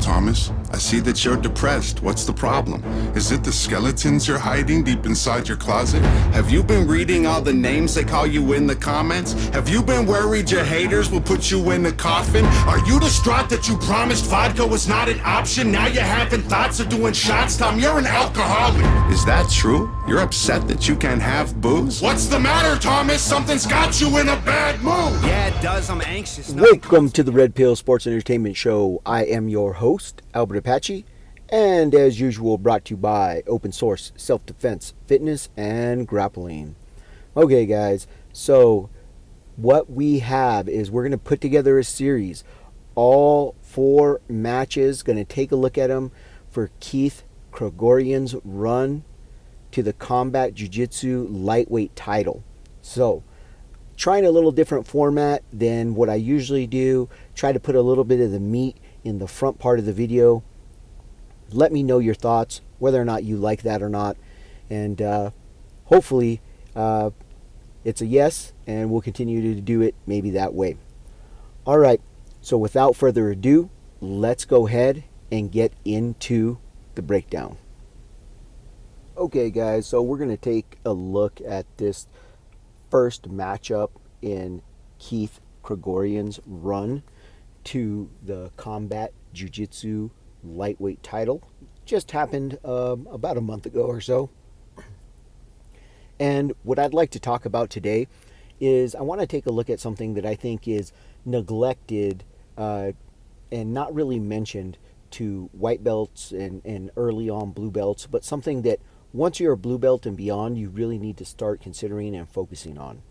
Thomas. I see that you're depressed. What's the problem? Is it the skeletons you're hiding deep inside your closet? Have you been reading all the names they call you in the comments? Have you been worried your haters will put you in the coffin? Are you distraught that you promised vodka was not an option? Now you're having thoughts of doing shots? Tom, you're an alcoholic. Is that true? You're upset that you can't have booze? What's the matter, Thomas? Something's got you in a bad mood. Yeah, it does. I'm anxious. Welcome to the Red Pill Sports Entertainment Show. I am your host, Albert Apache, and as usual, brought to you by Open Source Self-Defense, Fitness, and Grappling. Okay, guys, so what we have is we're going to put together a series. All 4 matches, going to take a look at them for Keith Kirkorian's run to the Combat Jiu Jitsu lightweight title. So, trying a little different format than what I usually do. Try to put a little bit of the meat in the front part of the video. Let me know your thoughts, whether or not you like that or not. And hopefully it's a yes, and we'll continue to do it maybe that way. All right, so without further ado, let's go ahead and get into the breakdown. Okay, guys, so we're going to take a look at this first matchup in Keith Kirkorian's run to the Combat Jiu Jitsu lightweight title. Just happened about a month ago or so. And what I'd like to talk about today is I want to take a look at something that I think is neglected and not really mentioned to white belts and early on blue belts, but something that once you're a blue belt and beyond, you really need to start considering and focusing on.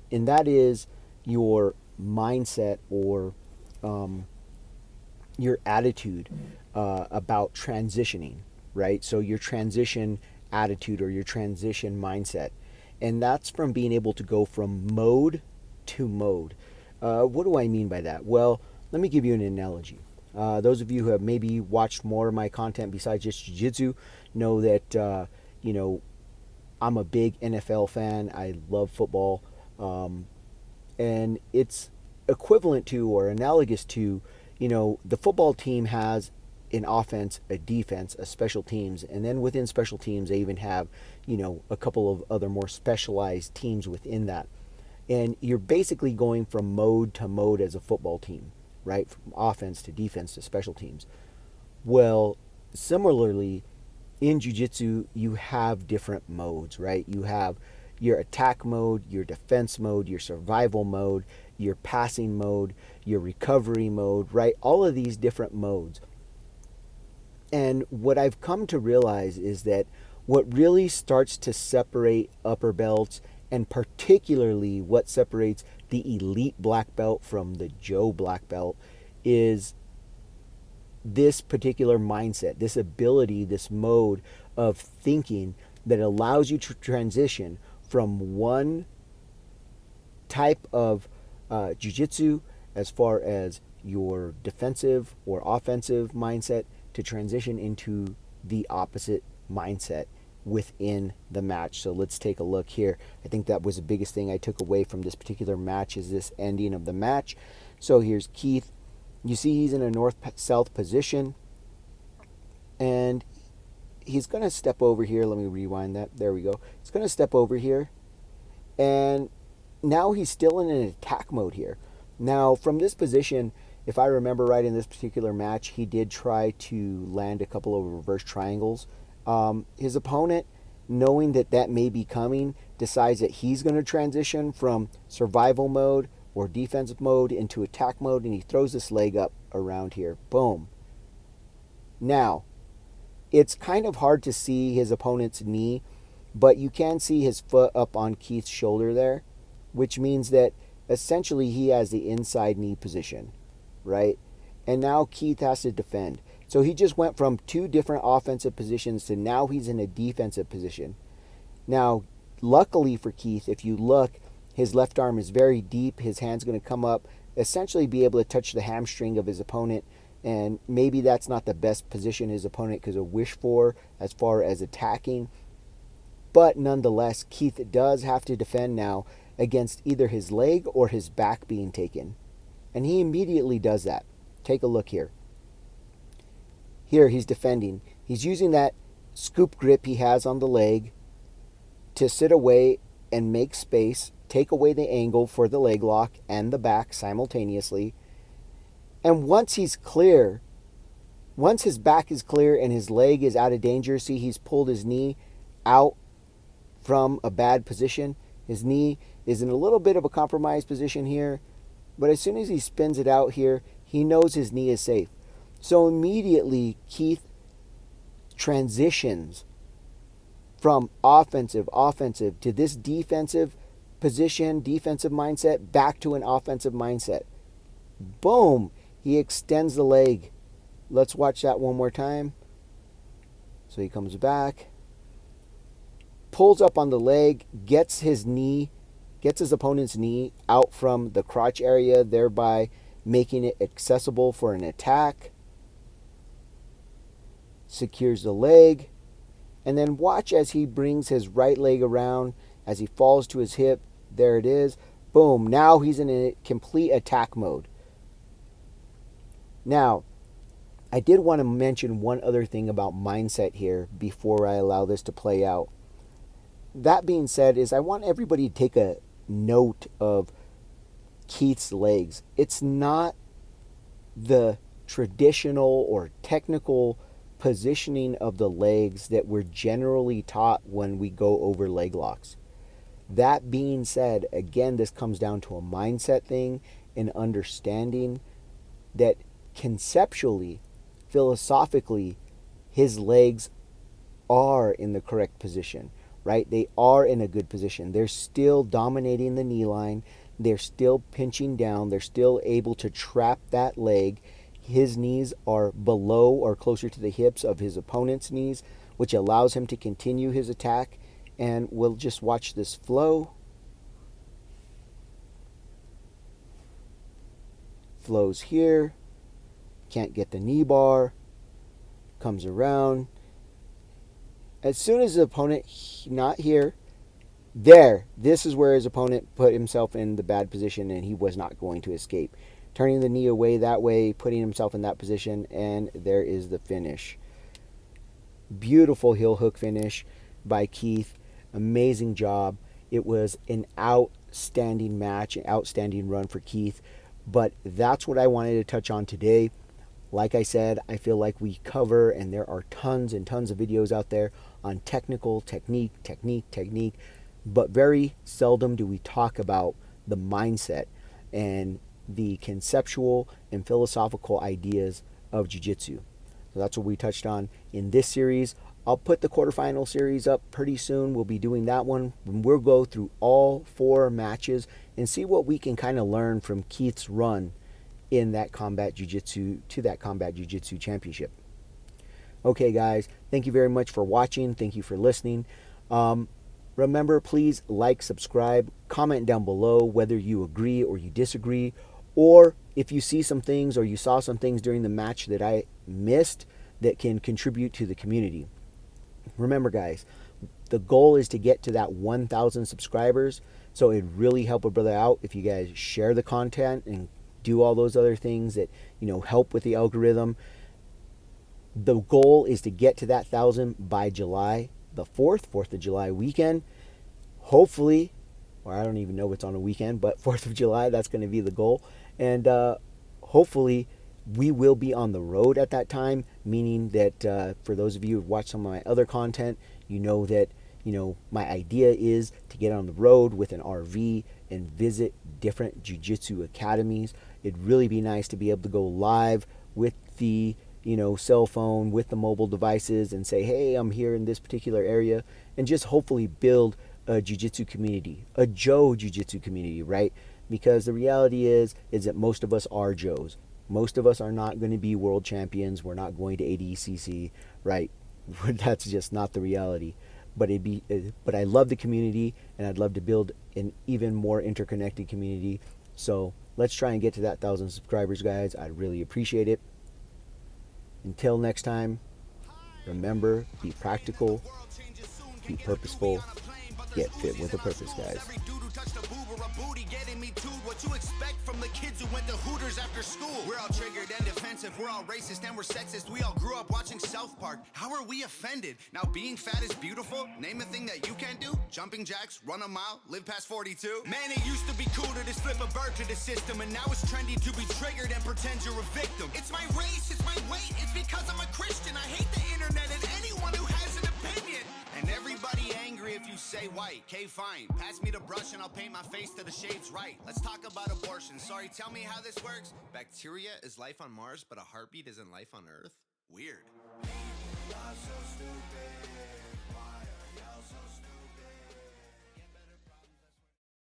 And that is your mindset or your attitude about transitioning, right? So your transition attitude or your transition mindset. And that's from being able to go from mode to mode. What do I mean by that? Well, let me give you an analogy. Those of you who have maybe watched more of my content besides just jiu-jitsu know that, I'm a big NFL fan. I love football. And it's equivalent to or analogous to, the football team has an offense, a defense, a special teams. And then within special teams, they even have, a couple of other more specialized teams within that. And you're basically going from mode to mode as a football team, right? From offense to defense to special teams. Well, similarly, in jiu-jitsu, you have different modes, right? You have your attack mode, your defense mode, your survival mode, your passing mode, your recovery mode, right? All of these different modes. And what I've come to realize is that what really starts to separate upper belts, and particularly what separates the elite black belt from the Joe black belt, is this particular mindset, this ability, this mode of thinking that allows you to transition from one type of jiu-jitsu as far as your defensive or offensive mindset to transition into the opposite mindset within the match. So let's take a look here. I think that was the biggest thing I took away from this particular match is this ending of the match. So here's Keith. You see he's in a north-south position, and he's going to step over here. Let me rewind that. There we go. He's going to step over here, and now he's still in an attack mode here. Now, from this position, if I remember right in this particular match, he did try to land a couple of reverse triangles. His opponent, knowing that that may be coming, decides that he's going to transition from survival mode or defensive mode into attack mode, and he throws this leg up around here. Boom. Now, it's kind of hard to see his opponent's knee, but you can see his foot up on Keith's shoulder there, which means that essentially he has the inside knee position, right? And now Keith has to defend. So he just went from 2 different offensive positions to now he's in a defensive position. Now, luckily for Keith, if you look, his left arm is very deep. His hand's going to come up, essentially be able to touch the hamstring of his opponent. And maybe that's not the best position his opponent could wish for as far as attacking. But nonetheless, Keith does have to defend now against either his leg or his back being taken. And he immediately does that. Take a look here. Here he's defending. He's using that scoop grip he has on the leg to sit away and make space, take away the angle for the leg lock and the back simultaneously. And once he's clear, once his back is clear and his leg is out of danger, see, he's pulled his knee out from a bad position. His knee is in a little bit of a compromised position here, but as soon as he spins it out here, he knows his knee is safe. So immediately Keith transitions from offensive to this defensive position, defensive mindset, back to an offensive mindset. Boom! He extends the leg. Let's watch that one more time. So he comes back, pulls up on the leg, gets his opponent's knee out from the crotch area, thereby making it accessible for an attack. Secures the leg, and then watch as he brings his right leg around, as he falls to his hip. There it is. Boom. Now he's in a complete attack mode. Now, I did want to mention one other thing about mindset here before I allow this to play out. That being said, is I want everybody to take a note of Keith's legs. It's not the traditional or technical positioning of the legs that we're generally taught when we go over leg locks. That being said, again, this comes down to a mindset thing and understanding that conceptually, philosophically, his legs are in the correct position, right? They are in a good position. They're still dominating the knee line. They're still pinching down. They're still able to trap that leg. His knees are below or closer to the hips of his opponent's knees, which allows him to continue his attack. And we'll just watch this flow. Flows here. Can't get the knee bar. Comes around. As soon as the opponent, not here, there, this is where his opponent put himself in the bad position and he was not going to escape. Turning the knee away that way, putting himself in that position, and there is the finish. Beautiful heel hook finish by Keith. Amazing job. It was an outstanding match, an outstanding run for Keith. But that's what I wanted to touch on today. Like I said, I feel like we cover, and there are tons and tons of videos out there on technical, technique, but very seldom do we talk about the mindset and the conceptual and philosophical ideas of jiu-jitsu. So that's what we touched on in this series. I'll put the quarterfinal series up pretty soon. We'll be doing that one. We'll go through all 4 matches and see what we can kind of learn from Keith's run in that combat jiu-jitsu to that combat jiu-jitsu championship. Okay, guys, thank you very much for watching. Thank you for listening. Remember, please like, subscribe, comment down below whether you agree or you disagree, or if you see some things or you saw some things during the match that I missed that can contribute to the community. Remember, guys, the goal is to get to that 1,000 subscribers, so it'd really help a brother out if you guys share the content and do all those other things that, help with the algorithm. The goal is to get to that 1,000 by July the 4th of July weekend. Hopefully, or I don't even know what's on a weekend, but 4th of July, that's going to be the goal. And hopefully we will be on the road at that time, meaning that for those of you who've watched some of my other content, you know that my idea is to get on the road with an RV and visit different jiu-jitsu academies. It'd really be nice to be able to go live with the cell phone, with the mobile devices, and say, hey, I'm here in this particular area, and just hopefully build a jiu-jitsu community, a Joe jiu-jitsu community, right? Because the reality is that most of us are Joes. Most of us are not going to be world champions. We're not going to ADCC, right? That's just not the reality. But I love the community, and I'd love to build an even more interconnected community. So let's try and get to that 1,000 subscribers, guys. I'd really appreciate it. Until next time, remember, be practical, be purposeful, get fit with a purpose, guys. booty getting me too. What you expect from the kids who went to Hooters after school? We're all triggered and defensive, we're all racist and we're sexist. We all grew up watching South Park. How are we offended? Now being fat is beautiful? Name a thing that you can't do. Jumping jacks, run a mile, live past 42. Man, it used to be cool to just flip a bird to the system, and now it's trendy to be triggered and pretend you're a victim. It's my race, it's my weight, it's because I'm a Christian. I hate the internet and anyone who has an opinion. And everybody angry if you say white. Okay, fine. Pass me the brush and I'll paint my face to the shades right. Let's talk about abortion. Sorry, tell me how this works. Bacteria is life on Mars, but a heartbeat isn't life on Earth? Weird. People are so stupid.